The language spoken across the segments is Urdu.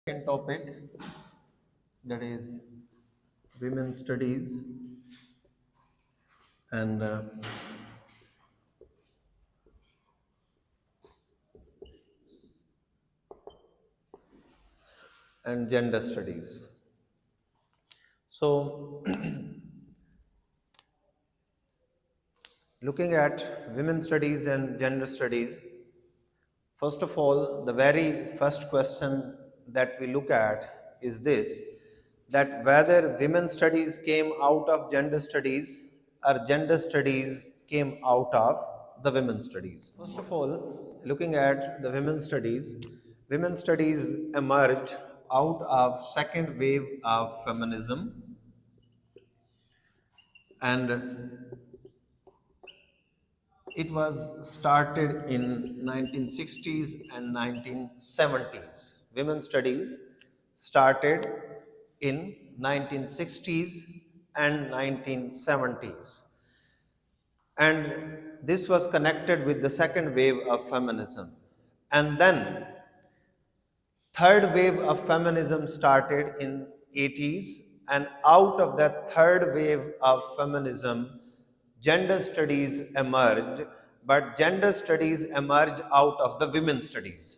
Second topic, that is women's studies and gender studies. So, looking at women's studies and gender studies, first of all, the very first question that we look at is this, that whether women's studies came out of gender studies or gender studies came out of the women's studies. First of all, looking at the women's studies emerged out of second wave of feminism, and it was started in 1960s and 1970s. Women's studies started in 1960s and 1970s. And this was connected with the second wave of feminism. And then third wave of feminism started in 80s, and out of that third wave of feminism, gender studies emerged, but gender studies emerged out of the women's studies.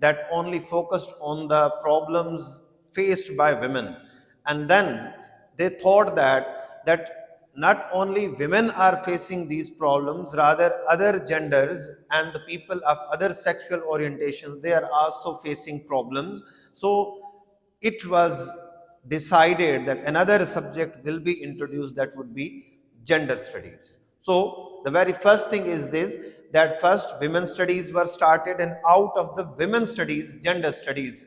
that only focused on the problems faced by women, and then they thought that not only women are facing these problems, rather other genders and the people of other sexual orientations, they are also facing problems. So it was decided that another subject will be introduced, that would be gender studies. So the very first thing is this, that first women's studies were started and out of the women's studies gender studies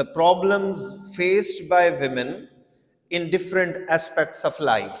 the problems faced by women in different aspects of life,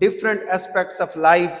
different aspects of life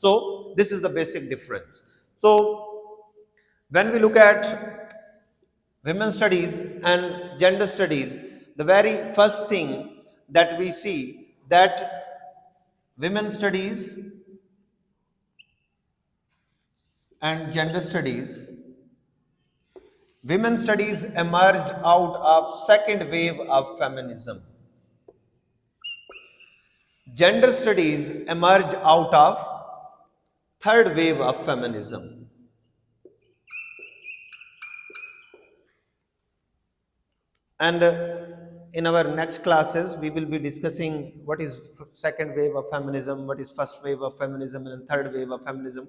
So this is the basic difference. So when we look at women studies and gender studies, the very first thing that we see that women studies and gender studies, women studies emerged out of second wave of feminism. Gender studies emerged out of third wave of feminism. And in our next classes we will be discussing what is second wave of feminism, what is first wave of feminism and third wave of feminism.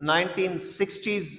1960s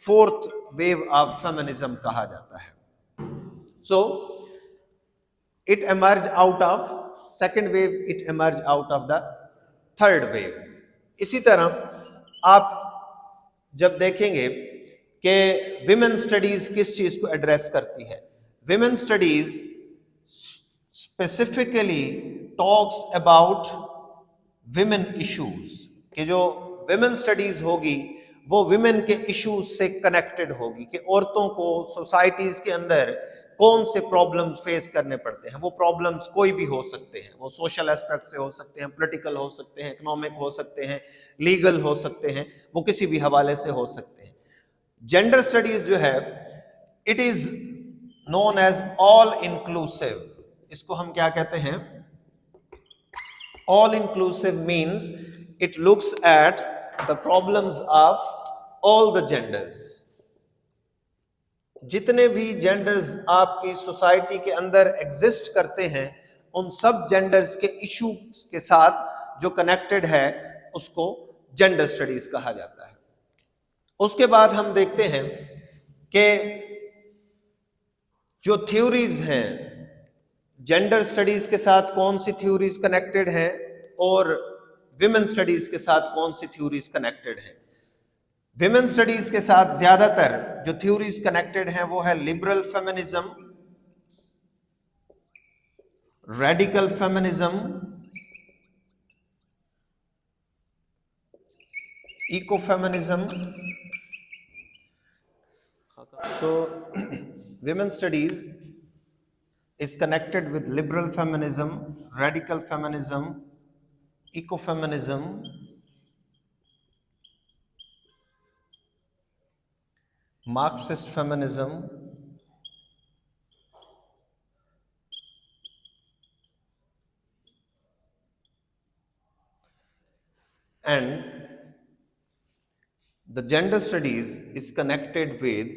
fourth wave of feminism کہا جاتا ہے. So it emerged out of second wave, it emerged out of the third wave. اسی طرح آپ جب دیکھیں گے کہ ویمن اسٹڈیز کس چیز کو ایڈریس کرتی ہے. Women studies specifically talks about women issues, کہ جو ویمن اسٹڈیز ہوگی وہ ویمن کے ایشوز سے کنیکٹڈ ہوگی، کہ عورتوں کو سوسائٹیز کے اندر کون سے پرابلمز فیس کرنے پڑتے ہیں. وہ پرابلمز کوئی بھی ہو سکتے ہیں، وہ سوشل اسپیکٹ سے ہو سکتے ہیں، پولیٹیکل ہو سکتے ہیں، اکنامک ہو سکتے ہیں، لیگل ہو سکتے ہیں، وہ کسی بھی حوالے سے ہو سکتے ہیں. جینڈر اسٹڈیز جو ہے it is known as all inclusive. اس کو ہم کیا کہتے ہیں؟ All inclusive means it looks at the problems of all the genders. جتنے بھی جینڈرز آپ کی سوسائٹی کے اندر ایگزسٹ کرتے ہیں ان سب جینڈرز کے ایشوز کے ساتھ جو کنیکٹڈ ہے اس کو جینڈر اسٹڈیز کہا جاتا ہے. اس کے بعد ہم دیکھتے ہیں کہ جو تھیوریز ہیں جینڈر اسٹڈیز کے ساتھ کون سی تھیوریز کنیکٹڈ ہیں اور ویمن اسٹڈیز کے ساتھ کون سی تھیوریز کنیکٹڈ ہیں. ویمن اسٹڈیز کے ساتھ زیادہ تر جو تھیوریز کنیکٹڈ ہیں وہ ہے liberal feminism, radical feminism, eco feminism. So women studies is connected with liberal feminism, radical feminism, ecofeminism, Marxist feminism, and the gender studies is connected with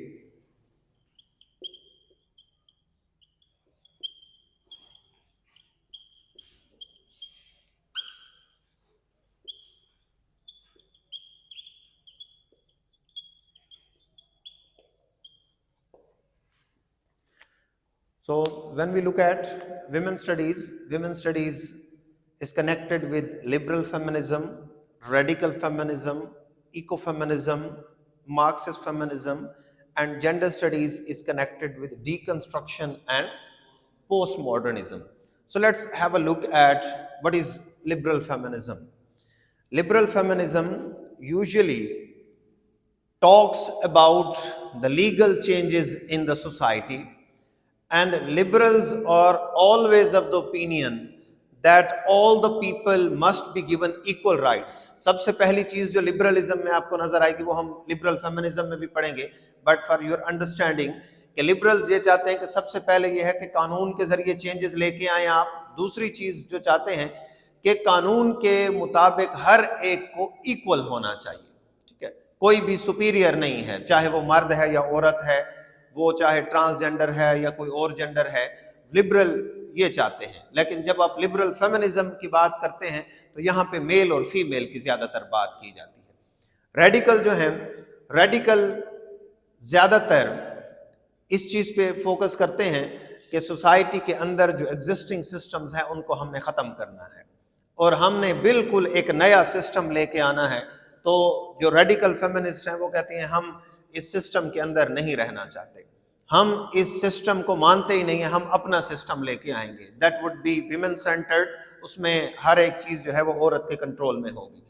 So when we look at women studies is connected with liberal feminism, radical feminism, ecofeminism, Marxist feminism, and gender studies is connected with deconstruction and postmodernism. So let's have a look at what is liberal feminism. Liberal feminism usually talks about the legal changes in the society, and liberals are always of the opinion that all the people must be given equal rights. سب سے پہلی چیز جو لبرلزم میں آپ کو نظر آئے گی وہ ہم لبرل فیمنزم میں بھی پڑھیں گے، بٹ فار یور انڈرسٹینڈنگ کہ لبرلز یہ چاہتے ہیں کہ سب سے پہلے یہ ہے کہ قانون کے ذریعے چینجز لے کے آئیں آپ. دوسری چیز جو چاہتے ہیں کہ قانون کے مطابق ہر ایک کو ایکول ہونا چاہیے، ٹھیک ہے، کوئی بھی سپیریئر نہیں ہے، چاہے وہ مرد ہے یا عورت ہے، وہ چاہے ٹرانسجینڈر ہے یا کوئی اور جینڈر ہے. لبرل یہ چاہتے ہیں. لیکن جب آپ لبرل فیمنزم کی بات کرتے ہیں تو یہاں پہ میل اور فیمیل کی زیادہ تر بات کی جاتی ہے. ریڈیکل جو ہیں، ریڈیکل زیادہ تر اس چیز پہ فوکس کرتے ہیں کہ سوسائٹی کے اندر جو ایگزسٹنگ سسٹمز ہیں ان کو ہم نے ختم کرنا ہے اور ہم نے بالکل ایک نیا سسٹم لے کے آنا ہے. تو جو ریڈیکل فیمنسٹ ہیں وہ کہتے ہیں ہم اس سسٹم کے اندر نہیں رہنا چاہتے، ہم اس سسٹم کو مانتے ہی نہیں ہیں، ہم اپنا سسٹم لے کے آئیں گے. That would be women centred. اس میں ہر ایک چیز جو ہے وہ عورت کے کنٹرول میں ہوگی.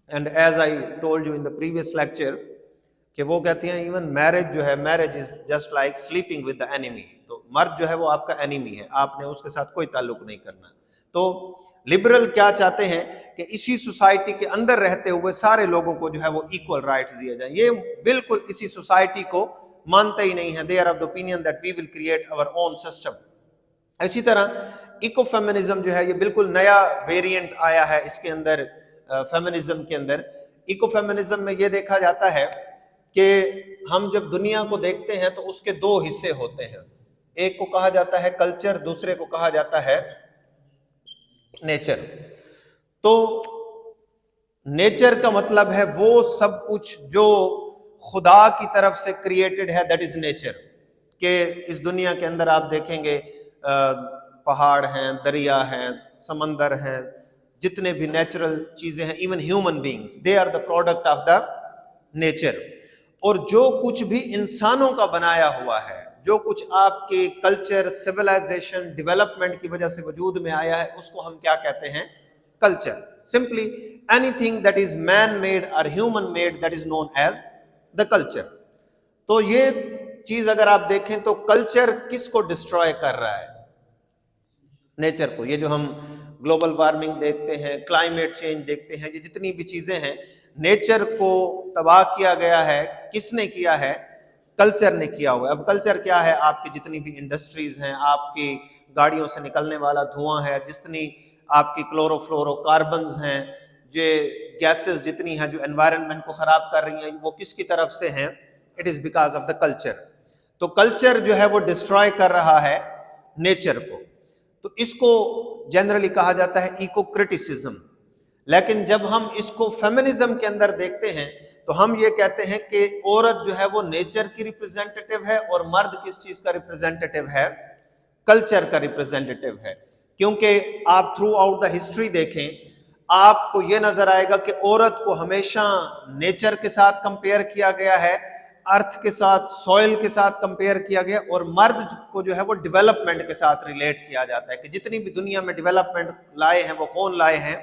And as I told you in the previous lecture کہ وہ کہتی ہیں ایون میرج جو ہے، marriage is just like sleeping with the enemy. تو مرد جو ہے وہ آپ کا اینیمی ہے، آپ نے اس کے ساتھ کوئی تعلق نہیں کرنا. تو لبرل کیا چاہتے ہیں کہ اسی سوسائٹی کے اندر رہتے ہوئے سارے لوگوں کو جو ہے وہ ایکول رائٹس دیے جائیں. یہ بالکل اسی سوسائٹی کو مانتے ہی نہیں ہیں. They are of the opinion that we will create our own system. اسی طرح ایکو فیمنزم جو ہے یہ بالکل نیا ویریئنٹ آیا ہے اس کے اندر، فیمنزم کے اندر. ایکو فیمنزم میں یہ دیکھا جاتا ہے کہ ہم جب دنیا کو دیکھتے ہیں تو اس کے دو حصے ہوتے ہیں. ایک کو کہا جاتا ہے کلچر، دوسرے کو کہا جاتا ہے نیچر. تو نیچر کا مطلب ہے وہ سب کچھ جو خدا کی طرف سے کریٹڈ ہے، دیٹ از نیچر. کہ اس دنیا کے اندر آپ دیکھیں گے پہاڑ ہیں، دریا ہیں، سمندر ہیں، جتنے بھی نیچرل چیزیں ہیں، even human beings, they are the product of the nature. اور جو کچھ بھی انسانوں کا بنایا ہوا ہے، جو کچھ آپ کے کلچر، سویلائزیشن، ڈیولپمنٹ کی وجہ سے وجود میں آیا ہے، اس کو ہم کیا کہتے ہیں؟ Culture. Simply anything that is man made اور human made, that is known as the culture. تو یہ چیز اگر آپ دیکھیں تو کلچر کس کو ڈسٹروائے کر رہا ہے؟ نیچر کو. یہ جو ہم گلوبل وارمنگ دیکھتے ہیں، کلائمیٹ چینج دیکھتے ہیں، یہ جتنی بھی چیزیں ہیں، نیچر کو تباہ کیا گیا ہے. کس نے کیا ہے؟ کلچر نے کیا ہوا ہے. اب کلچر کیا ہے؟ آپ کی جتنی بھی انڈسٹریز ہیں، آپ کی گاڑیوں سے نکلنے والا دھواں ہے، جتنی آپ کی کلورو فلورو کاربنز ہیں، جو گیسز جتنی ہیں جو انوائرنمنٹ کو خراب کر رہی ہیں، وہ کس کی طرف سے ہیں؟ It is because of the culture. تو کلچر جو ہے وہ ڈسٹروائے کر رہا ہے نیچر کو. تو اس کو جنرلی کہا جاتا ہے ایکو کرٹیسزم. لیکن جب ہم اس کو فیمنزم کے اندر دیکھتے ہیں تو ہم یہ کہتے ہیں کہ عورت جو ہے وہ نیچر کی ریپرزینٹیٹیو ہے، اور مرد کس چیز کا ریپرزینٹیٹیو ہے؟ کلچر کا ریپرزینٹیٹیو ہے. کیونکہ آپ تھرو آؤٹ دا ہسٹری دیکھیں، آپ کو یہ نظر آئے گا کہ عورت کو ہمیشہ نیچر کے ساتھ کمپیئر کیا گیا ہے، ارتھ کے ساتھ، سوئل کے ساتھ کمپیئر کیا گیا، اور مرد کو جو ہے وہ ڈیولپمنٹ کے ساتھ ریلیٹ کیا جاتا ہے کہ جتنی بھی دنیا میں ڈیولپمنٹ لائے ہیں وہ کون لائے ہیں؟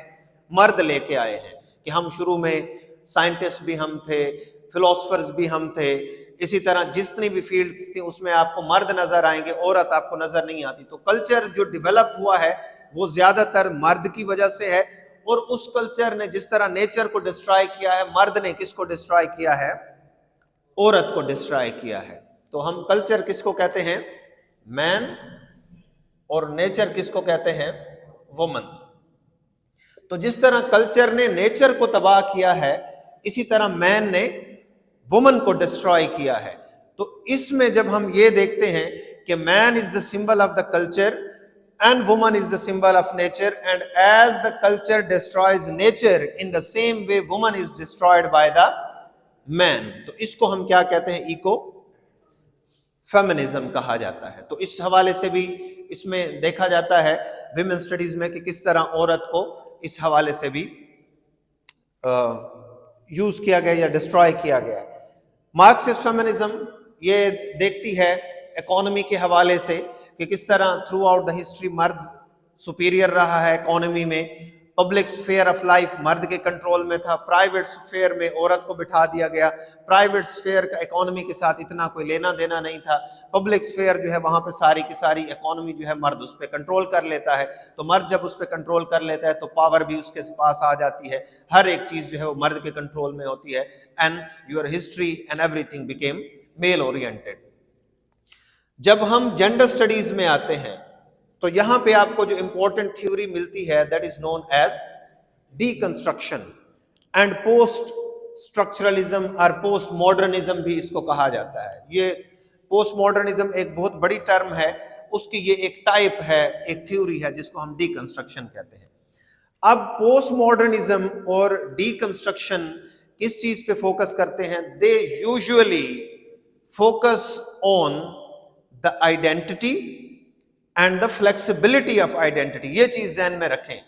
مرد لے کے آئے ہیں. کہ ہم شروع میں سائنٹسٹ بھی ہم تھے، فلاسفرز بھی ہم تھے، اسی طرح جتنی بھی فیلڈز تھیں اس میں آپ کو مرد نظر آئیں گے، عورت آپ کو نظر نہیں آتی. تو کلچر جو ڈیولپ ہوا ہے وہ زیادہ تر مرد کی وجہ سے ہے. اور اس کلچر نے جس طرح نیچر کو ڈسٹرائے کیا ہے، مرد نے کس کو ڈسٹرائے کیا ہے؟ عورت کو ڈسٹرائے کیا ہے. تو ہم کلچر کس کو کہتے ہیں؟ مین. اور نیچر کس کو کہتے ہیں؟ وومن. تو جس طرح کلچر نے نیچر کو تباہ کیا ہے، اسی طرح مین نے وومن کو ڈسٹرائے کیا ہے. تو اس میں جب ہم یہ دیکھتے ہیں کہ man is the symbol of the culture and woman is the symbol of nature, and as the culture destroys nature, in the same way woman is destroyed by the man. تو اس کو ہم کیا کہتے ہیں؟ ایکو فیمنزم کہا جاتا ہے. تو اس حوالے سے بھی اس میں دیکھا جاتا ہے ویمن سٹڈیز میں کہ کس طرح عورت کو اس حوالے سے بھی یوز کیا گیا یا ڈسٹرائے کیا گیا. مارکسسٹ فیمنزم یہ دیکھتی ہے اکانومی کے حوالے سے کہ کس طرح تھرو آؤٹ دا ہسٹری مرد سپیریئر رہا ہے اکانومی میں. پبلک سفیئر آف لائف مرد کے کنٹرول میں تھا، پرائیویٹ سفیئر میں عورت کو بٹھا دیا گیا. پرائیویٹ سفیئر کا اکانومی کے ساتھ اتنا کوئی لینا دینا نہیں تھا. پبلک سفیئر جو ہے وہاں پہ ساری کی ساری اکانومی جو ہے مرد اس پہ کنٹرول کر لیتا ہے. تو مرد جب اس پہ کنٹرول کر لیتا ہے تو پاور بھی اس کے پاس آ جاتی ہے. ہر ایک چیز جو ہے وہ مرد کے کنٹرول میں ہوتی ہے. And your history and everything became male oriented. جب ہم جینڈر سٹڈیز میں آتے ہیں تو یہاں پہ آپ کو جو امپورٹنٹ تھیوری ملتی ہے that is known as deconstruction and post structuralism اور پوسٹ ماڈرنزم بھی اس کو کہا جاتا ہے. یہ پوسٹ ماڈرنزم ایک بہت بڑی ٹرم ہے، اس کی یہ ایک ٹائپ ہے، ایک تھیوری ہے جس کو ہم ڈی کنسٹرکشن کہتے ہیں. اب پوسٹ ماڈرنزم اور ڈی کنسٹرکشن کس چیز پہ فوکس کرتے ہیں؟ They usually focus on the identity and the flexibility of identity. یہ چیز ذہن میں رکھیں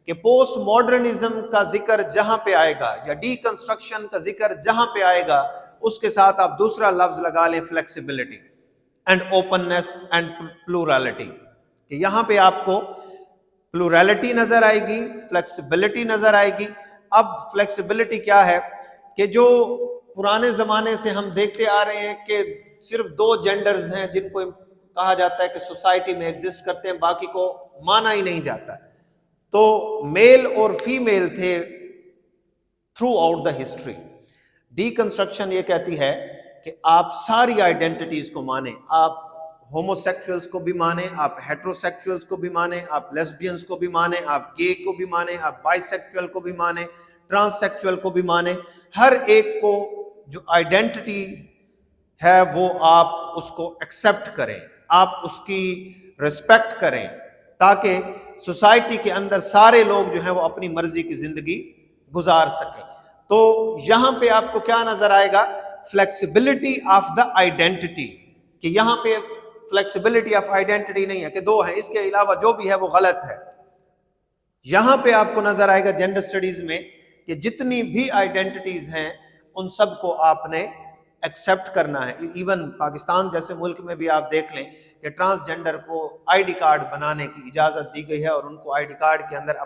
کہ پوسٹ ماڈرنزم کا ذکر جہاں پہ آئے گا یا ڈی کنسٹرکشن کا ذکر جہاں پہ آئے گا اس کے ساتھ آپ دوسرا لفظ لگا لیں فلیکسیبلٹی اینڈ اوپننس اینڈ پلورالٹی. کہ یہاں پہ آپ کو پلورالٹی نظر آئے گی، فلیکسیبلٹی نظر آئے گی. اب فلیکسیبلٹی کیا ہے کہ جو پرانے زمانے سے ہم دیکھتے آ رہے ہیں کہ صرف دو جینڈرز ہیں جن کو کہا جاتا ہے کہ سوسائٹی میں ایگزسٹ کرتے ہیں، باقی کو مانا ہی نہیں جاتا. تو میل اور فیمیل تھے through out the history. D construction یہ کہتی ہے کہ آپ ساری آئیڈینٹیز کو مانیں. آپ ہومو سیکچولز کو بھی مانیں، آپ ہیٹرو سیکچولز کو بھی مانیں، آپ لیسبینز کو بھی مانیں، آپ گے کو بھی مانیں، آپ بائی سیکچول کو بھی مانیں، ٹرانس سیکچول کو بھی مانیں. ہر ایک کو جو آئیڈینٹی ہے وہ آپ اس کو ایکسیپٹ کریں، آپ اس کی ریسپیکٹ کریں، تاکہ سوسائٹی کے اندر سارے لوگ جو ہیں وہ اپنی مرضی کی زندگی گزار سکیں. تو یہاں پہ آپ کو کیا نظر آئے گا؟ فلیکسیبلٹی آف دا آئیڈینٹی، کہ یہاں پہ فلیکسیبلٹی آف آئیڈینٹی نہیں ہے کہ دو ہیں، اس کے علاوہ جو بھی ہے وہ غلط ہے. یہاں پہ آپ کو نظر آئے گا جینڈر اسٹڈیز میں کہ جتنی بھی آئیڈینٹیز ہیں ان سب کو آپ نے ایکسیپٹ کرنا ہے. ایون پاکستان جیسے ملک میں بھی آپ دیکھ لیں کہ ٹرانسجینڈر کو آئی ڈی کارڈ بنانے کی اجازت دی گئی ہے، اور ان کو آئی ڈی کارڈ کے اندر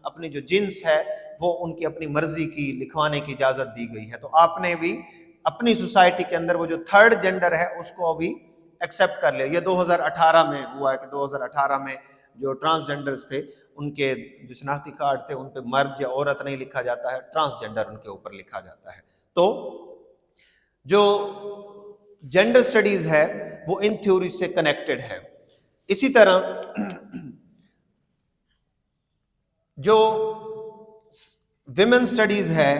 اپنی جو جنس ہے وہ ان کی اپنی مرضی کی لکھوانے کی اجازت دی گئی ہے. تو آپ نے بھی اپنی سوسائٹی کے اندر وہ جو تھرڈ جینڈر ہے اس کو ابھی ایکسیپٹ کر لیا. یہ 2018 میں ہوا ہے کہ 2018 میں جو ٹرانسجینڈرز تھے ان کے جو شناختی کارڈ تھے ان پہ مرد یا عورت نہیں لکھا جاتا ہے، ٹرانسجینڈر ان کے اوپر لکھا جاتا ہے. تو جو جینڈر سٹڈیز ہے وہ ان تھیوری سے کنیکٹڈ ہے. اسی طرح جو ویمن سٹڈیز ہے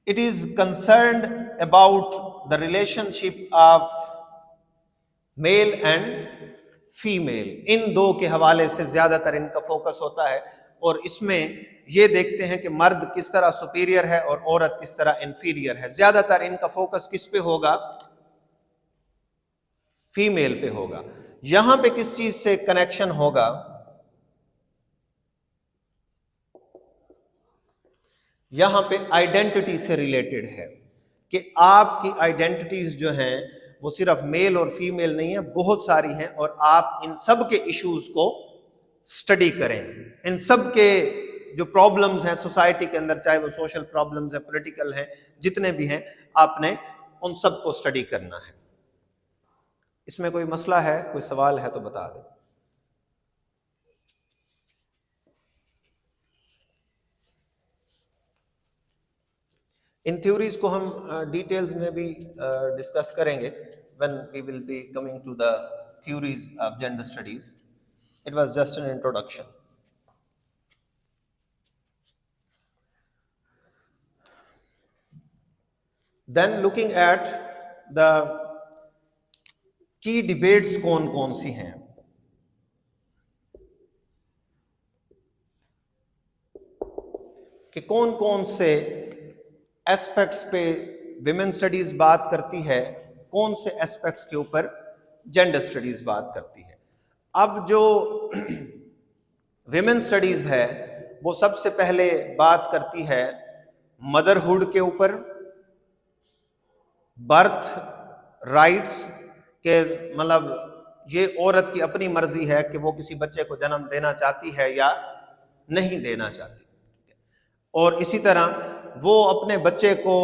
it is concerned about the relationship of male and female. ان دو کے حوالے سے زیادہ تر ان کا فوکس ہوتا ہے، اور اس میں یہ دیکھتے ہیں کہ مرد کس طرح سپیریئر ہے اور عورت کس طرح انفیریئر ہے. زیادہ تر ان کا فوکس کس پہ ہوگا؟ فیمیل پہ ہوگا. یہاں پہ کس چیز سے کنیکشن ہوگا؟ یہاں پہ آئیڈینٹی سے ریلیٹڈ ہے کہ آپ کی آئیڈینٹیز جو ہیں وہ صرف میل اور فیمیل نہیں ہیں، بہت ساری ہیں، اور آپ ان سب کے ایشوز کو سٹڈی کریں. ان سب کے جو پرابلمز ہیں سوسائٹی کے اندر، چاہے وہ سوشل پرابلمز ہیں، پولیٹیکل ہیں، جتنے بھی ہیں، آپ نے ان سب کو سٹڈی کرنا ہے. اس میں کوئی مسئلہ ہے، کوئی سوال ہے تو بتا دیں. ان تھیوریز کو ہم ڈیٹیلز میں بھی ڈسکس کریں گے when we will be coming to the theories of gender studies. It was just an introduction. Then looking at the key debates کون کون سی ہیں. کہ کون کون سے ایسپیکٹس پہ ویمن سٹڈیز بات کرتی ہے، کون سے ایسپیکٹس کے اوپر جینڈر سٹڈیز بات کرتی ہے. اب جو ویمن سٹڈیز ہے وہ سب سے پہلے بات کرتی ہے مدرہڈ کے اوپر، برتھ رائٹس کہ مطلب یہ عورت کی اپنی مرضی ہے کہ وہ کسی بچے کو جنم دینا چاہتی ہے یا نہیں دینا چاہتی. اور اسی طرح وہ اپنے بچے کو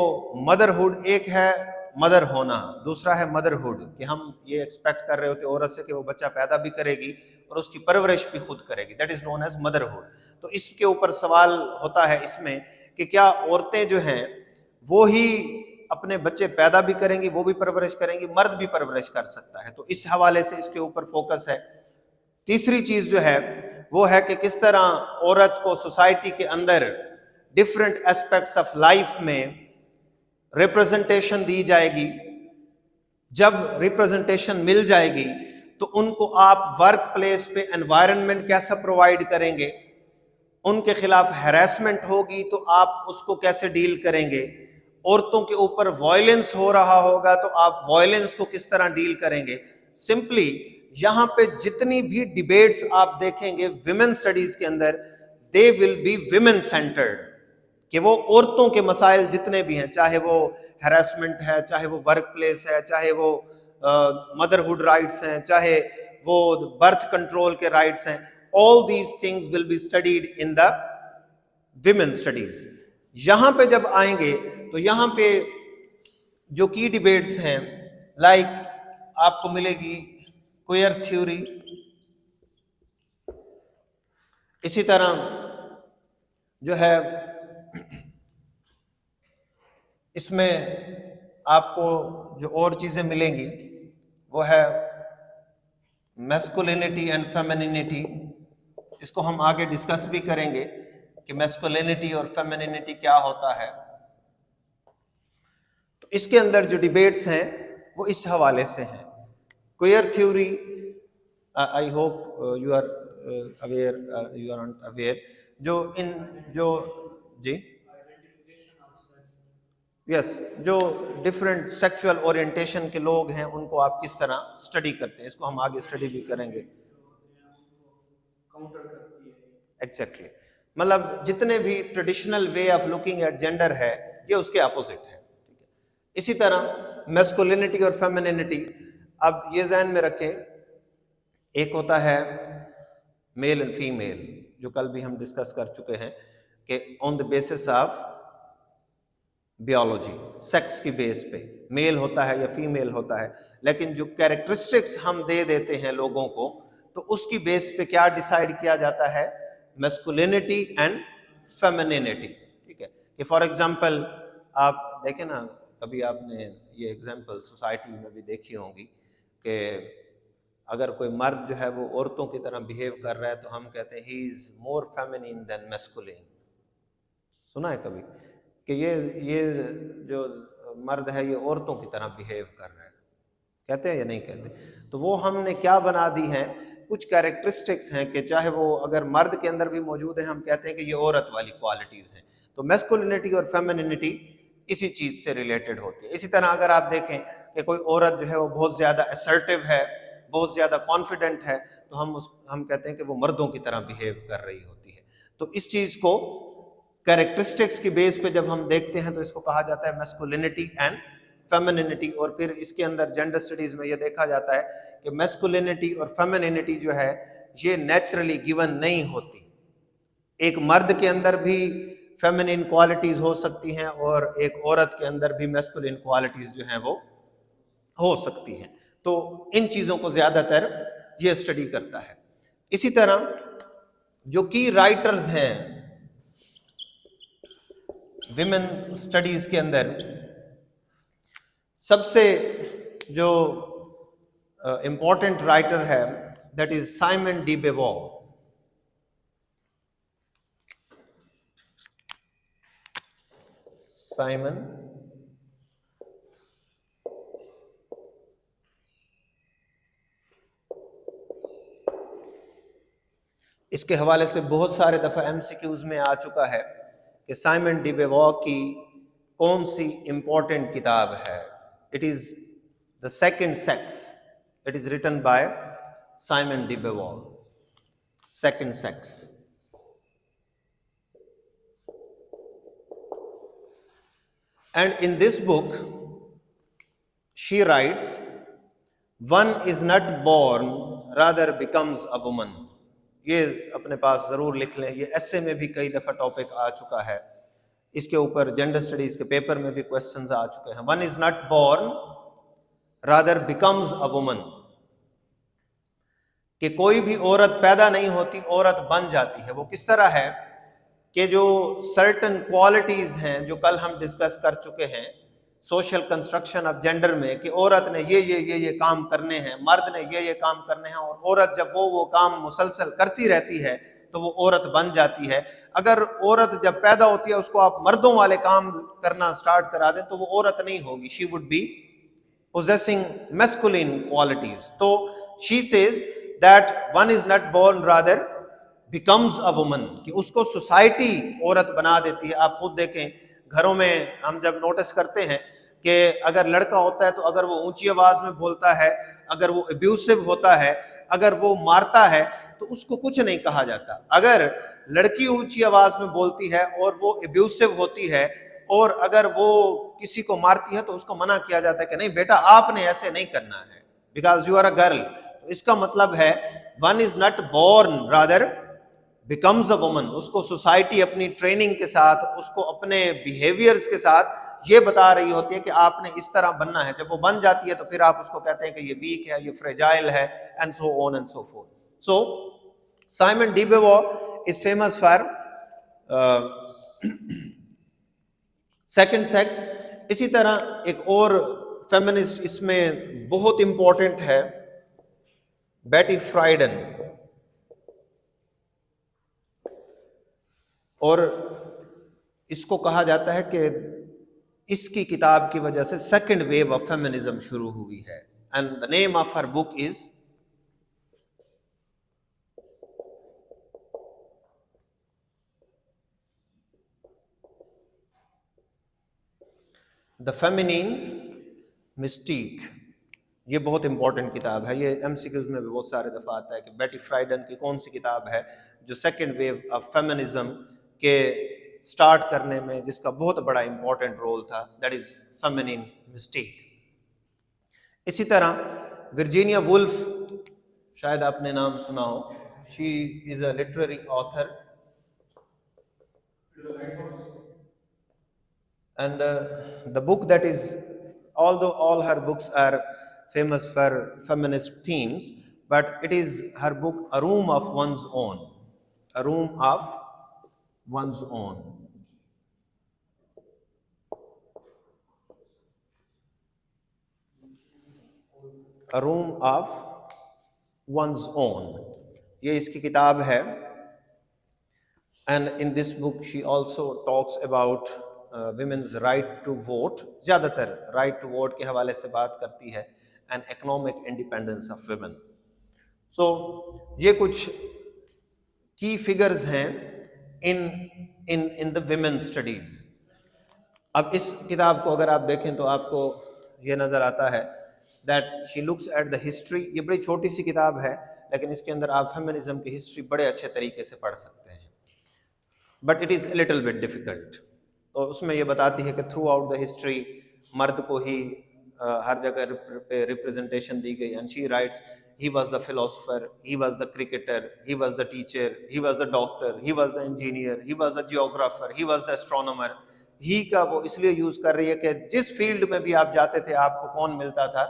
مدرہڈ، ایک ہے مدر ہونا، دوسرا ہے مدرہڈ، کہ ہم یہ ایکسپیکٹ کر رہے ہوتے عورت سے کہ وہ بچہ پیدا بھی کرے گی اور اس کی پرورش بھی خود کرے گی. That is known as motherhood. تو اس کے اوپر سوال ہوتا ہے اس میں کہ کیا عورتیں جو ہیں وہی اپنے بچے پیدا بھی کریں گی، وہ بھی پرورش کریں گی، مرد بھی پرورش کر سکتا ہے؟ تو اس حوالے سے اس کے اوپر فوکس ہے. تیسری چیز جو ہے وہ ہے کہ کس طرح عورت کو سوسائٹی کے اندر ڈفرینٹ ایسپیکٹس آف لائف میں ریپرزنٹیشن دی جائے گی. جب ریپرزنٹیشن مل جائے گی تو ان کو آپ ورک پلیس پہ انوائرنمنٹ کیسا پرووائڈ کریں گے، ان کے خلاف ہیراسمنٹ ہوگی تو آپ اس کو کیسے ڈیل کریں گے، عورتوں کے اوپر وائلنس ہو رہا ہوگا تو آپ وائلنس کو کس طرح ڈیل کریں گے. سمپلی یہاں پہ جتنی بھی ڈیبیٹس آپ دیکھیں گے ویمن سٹڈیز کے اندر دے ول بی ویمن سینٹرڈ، کہ وہ عورتوں کے مسائل جتنے بھی ہیں، چاہے وہ ہیراسمنٹ ہے، چاہے وہ ورک پلیس ہے، چاہے وہ مدرہڈ رائٹس ہیں، چاہے وہ برتھ کنٹرول کے رائٹس ہیں، all these things will be studied in the women studies. یہاں پہ جب آئیں گے تو یہاں پہ جو کی ڈیبیٹس ہیں لائک آپ کو ملے گی کوئر تھیوری، اسی طرح جو ہے اس میں آپ کو جو اور چیزیں ملیں گی وہ ہے میسکولینٹی اینڈ فیمینینٹی. اس کو ہم آگے ڈسکس بھی کریں گے کہ میسکولینٹی اور فیمینینٹی کیا ہوتا ہے. تو اس کے اندر جو ڈیبیٹس ہیں وہ اس حوالے سے ہیں. Queer theory, I hope you are aware, جو جی یس جو ڈفرینٹ سیکچول اورینٹیشن کے لوگ ہیں ان کو آپ کس طرح اسٹڈی کرتے ہیں، اس کو ہم آگے اسٹڈی بھی کریں گے. ایگزیکٹلی مطلب جتنے بھی traditional way of looking at gender ہے یہ اس کے اپوزٹ ہے. اسی طرح میسکولینٹی اور فیمینینٹی، اب یہ ذہن میں رکھیں، ایک ہوتا ہے میل اینڈ فیمیل جو کل بھی ہم ڈسکس کر چکے ہیں کہ on the basis of biology, sex کی بیس پہ میل ہوتا ہے یا فیمیل ہوتا ہے، لیکن جو کیریکٹرسٹکس ہم دے دیتے ہیں لوگوں کو تو اس کی بیس پہ کیا ڈیسائیڈ کیا جاتا ہے؟ Masculinity and femininity. ٹھیک ہے کہ فار ایگزامپل آپ دیکھیں نا، کبھی آپ نے یہ ایگزامپل سوسائٹی میں بھی دیکھی ہوں گی کہ اگر کوئی مرد جو ہے وہ عورتوں کی طرح بیہیو کر رہا ہے تو ہم کہتے ہیں ہی از مور فیمینین دین میسکولین. سنا ہے کبھی کہ یہ جو مرد ہے یہ عورتوں کی طرح بیہیو کر رہا ہے، کہتے ہیں یا نہیں کہتے؟ تو وہ ہم نے کیا بنا دی ہیں، کچھ کیریکٹرسٹکس ہیں کہ چاہے وہ اگر مرد کے اندر بھی موجود ہیں ہم کہتے ہیں کہ یہ عورت والی کوالٹیز ہیں. تو میسکولینٹی اور فیمینینٹی اسی چیز سے ریلیٹڈ ہوتی ہے. اسی طرح اگر آپ دیکھیں کہ کوئی عورت جو ہے وہ بہت زیادہ اسرٹیو ہے، بہت زیادہ کانفیڈنٹ ہے، تو ہم کہتے ہیں کہ وہ مردوں کی طرح بیہیو کر رہی ہوتی ہے. تو اس چیز کو کیریکٹرسٹکس کی بیس پہ جب ہم دیکھتے ہیں تو اس کو کہا جاتا ہے میسکولینٹی اینڈ فیمینینٹی. اور پھر اس کے اندر جینڈر اسٹڈیز میں یہ دیکھا جاتا ہے کہ میسکولینٹی اور فیمینینٹی جو ہے یہ نیچرلی گیون نہیں ہوتی. ایک مرد کے اندر بھی فیمینین کوالٹیز ہو سکتی ہیں اور ایک عورت کے اندر بھی میسکولین کوالٹیز جو ہیں وہ ہو سکتی ہیں. تو ان چیزوں کو زیادہ تر یہ اسٹڈی کرتا ہے. اسی طرح جو کی رائٹرز ہیں ویمن اسٹڈیز کے اندر، سب سے جو امپورٹنٹ رائٹر ہے that is Simone de Beauvoir. Simone اس کے حوالے سے بہت سارے دفعہ ایم سی کیوز میں آ چکا ہے کہ سائمن ڈی بیوور کی کون سی امپورٹنٹ کتاب ہے. It is the second sex. It is written by Simone de Beauvoir. Second sex. And in this book, she writes, "One is not born, rather becomes a woman." یہ اپنے پاس ضرور لکھ لیں، یہ ایسے میں بھی کئی دفعہ ٹاپک آ چکا ہے. اس کے اوپر جینڈر اسٹڈیز کے پیپر میں بھی کوشچنز آ چکے ہیں. One is not born, rather becomes a woman. کہ کوئی بھی عورت پیدا نہیں ہوتی، عورت بن جاتی ہے. وہ کس طرح ہے کہ جو سرٹن کوالٹیز ہیں جو کل ہم ڈسکس کر چکے ہیں سوشل کنسٹرکشن آف جینڈر میں، کہ عورت نے یہ کام کرنے ہیں، مرد نے یہ کام کرنے ہیں، اور عورت جب وہ کام مسلسل کرتی رہتی ہے تو وہ عورت بن جاتی ہے. اگر عورت جب پیدا ہوتی ہے اس کو آپ مردوں والے کام کرنا سٹارٹ کرا دیں تو وہ عورت نہیں ہوگی. She would be possessing masculine qualities. تو she says that one is not born, rather becomes a woman. کہ اس کو سوسائٹی عورت بنا دیتی ہے. آپ خود دیکھیں گھروں میں ہم جب نوٹس کرتے ہیں کہ اگر لڑکا ہوتا ہے تو اگر وہ اونچی آواز میں بولتا ہے، اگر وہ ابیوسو ہوتا ہے، اگر وہ مارتا ہے تو اس کو کچھ نہیں کہا جاتا. اگر لڑکی اونچی آواز میں بولتی ہے اور وہ ابیوسو ہوتی ہے اور اگر وہ کسی کو مارتی ہے تو اس کو منع کیا جاتا ہے کہ نہیں بیٹا آپ نے ایسے نہیں کرنا ہے، because you are a girl. تو اس کا مطلب ہے one is not born rather becomes a woman. اس کو سوسائٹی اپنی ٹریننگ کے ساتھ، اس کو اپنے بیہیویئرز کے ساتھ یہ بتا رہی ہوتی ہے کہ آپ نے اس طرح بننا ہے. جب وہ بن جاتی ہے تو پھر آپ اس کو کہتے ہیں کہ یہ ویک ہے، یہ فریجائل ہے، and so on and so forth. So Simone de Beauvoir is famous for second sex. اسی طرح ایک اور فیمنسٹ اس میں بہت امپورٹنٹ ہے، بیٹی فرائیڈن. اور اس کو کہا جاتا ہے کہ اس کی کتاب کی وجہ سے سیکنڈ ویو آف فیمنزم شروع ہوئی ہے. And the name of her book is the feminine mystique. یہ بہت امپورٹنٹ کتاب ہے. یہ ایم سی کیوز میں بھی بہت سارے دفعہ آتا ہے کہ بیٹی فرائیڈن کی کون سی کتاب ہے جو سیکنڈ ویو آف فیمنزم کے سٹارٹ کرنے میں جس کا بہت بڑا امپورٹنٹ رول تھا. That is feminine mystique. اسی طرح ورجینیا وولف, شاید آپ نے نام سنا ہو. She is a literary author and the book that is, although all her books are famous for feminist themes, but it is her book A Room of One's Own. A Room of One's Own. A Room of One's Own. یہ اس کی کتاب ہے. And in this book she also talks about women's right to vote. زیادہ تر right to vote کے حوالے سے بات کرتی ہے, and economic independence of women. So یہ کچھ کی فگرز ہیں in the women studies. اب اس کتاب کو اگر آپ دیکھیں تو آپ کو یہ نظر آتا ہے that she looks at the history. یہ بڑی چھوٹی سی کتاب ہے لیکن اس کے اندر آپ فیمنزم کی ہسٹری بڑے اچھے طریقے سے پڑھ سکتے ہیں. But it is a little bit difficult. تو اس میں یہ بتاتی ہے کہ تھرو آؤٹ دا ہسٹری مرد کو ہی ہر جگہ ریپرزنٹیشن دی گئی. And she rights he was the philosopher, he was the cricketer, he was the teacher, he was the doctor, he was the engineer, he was the geographer, he was the astronomer. ہی کا وہ اس لیے یوز کر رہی ہے کہ جس فیلڈ میں بھی آپ جاتے تھے آپ کو کون ملتا تھا,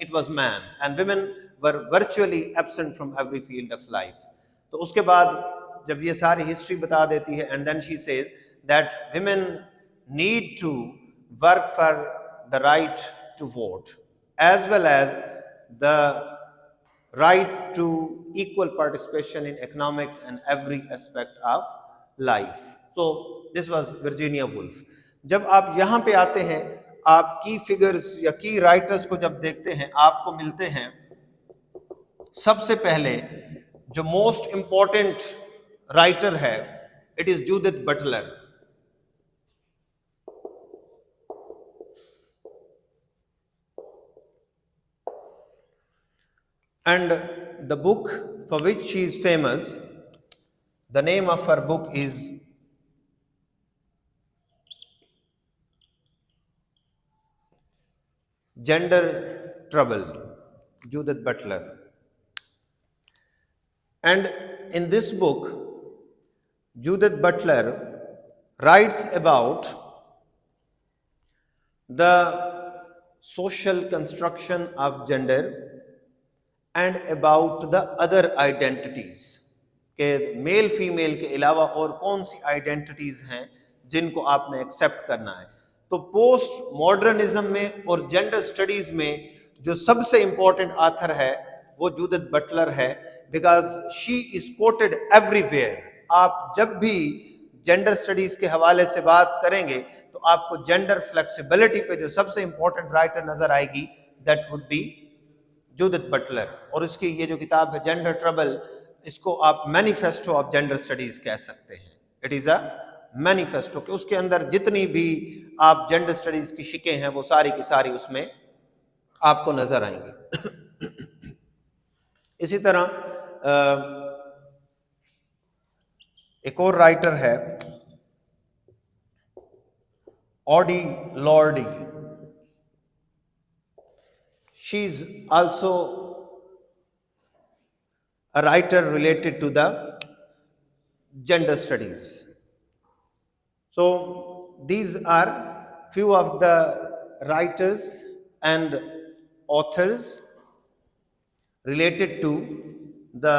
it was man, and women were virtually absent from every field of life. تو اس کے بعد جب یہ ساری ہسٹری بتا دیتی ہے, and then she says that women need to work for the right to vote as well as the right to equal participation in economics and every aspect of life. So this was Virginia Woolf. جب آپ یہاں پہ آتے ہیں, آپ کی فگرز یا کی رائٹرز کو جب دیکھتے ہیں, آپ کو ملتے ہیں سب سے پہلے جو موسٹ امپورٹنٹ رائٹر ہے, it is Judith Butler. And the book for which she is famous, the name of her book is Gender Trouble, Judith Butler. And in this book, Judith Butler writes about the social construction of gender and about the other identities. کہ میل فیمیل کے علاوہ اور کون سی آئیڈینٹیز ہیں جن کو آپ نے ایکسیپٹ کرنا ہے. تو پوسٹ ماڈرنزم میں اور جینڈر سٹڈیز میں جو سب سے امپورٹنٹ آتھر ہے وہ جودتھ بٹلر ہے, because she is quoted every where. آپ جب بھی جینڈر سٹڈیز کے حوالے سے بات کریں گے تو آپ کو جینڈر فلیکسیبلٹی پہ جو سب سے امپورٹنٹ رائٹر نظر آئے گی, دیٹ وڈ بی جودتھ بٹلر. اور اس کی یہ جو کتاب ہے جینڈر ٹربل, اس کو آپ مینیفیسٹو آف جینڈر سٹڈیز کہہ سکتے ہیں. اٹ از اے مینیفیسٹو کہ اس کے اندر جتنی بھی آپ جینڈر سٹڈیز کی شکیں ہیں وہ ساری کی ساری اس میں آپ کو نظر آئیں گی. اسی طرح ایک اور رائٹر ہے Audi لارڈی. She is also a writer related to the gender studies. So these are few of the writers and authors related to the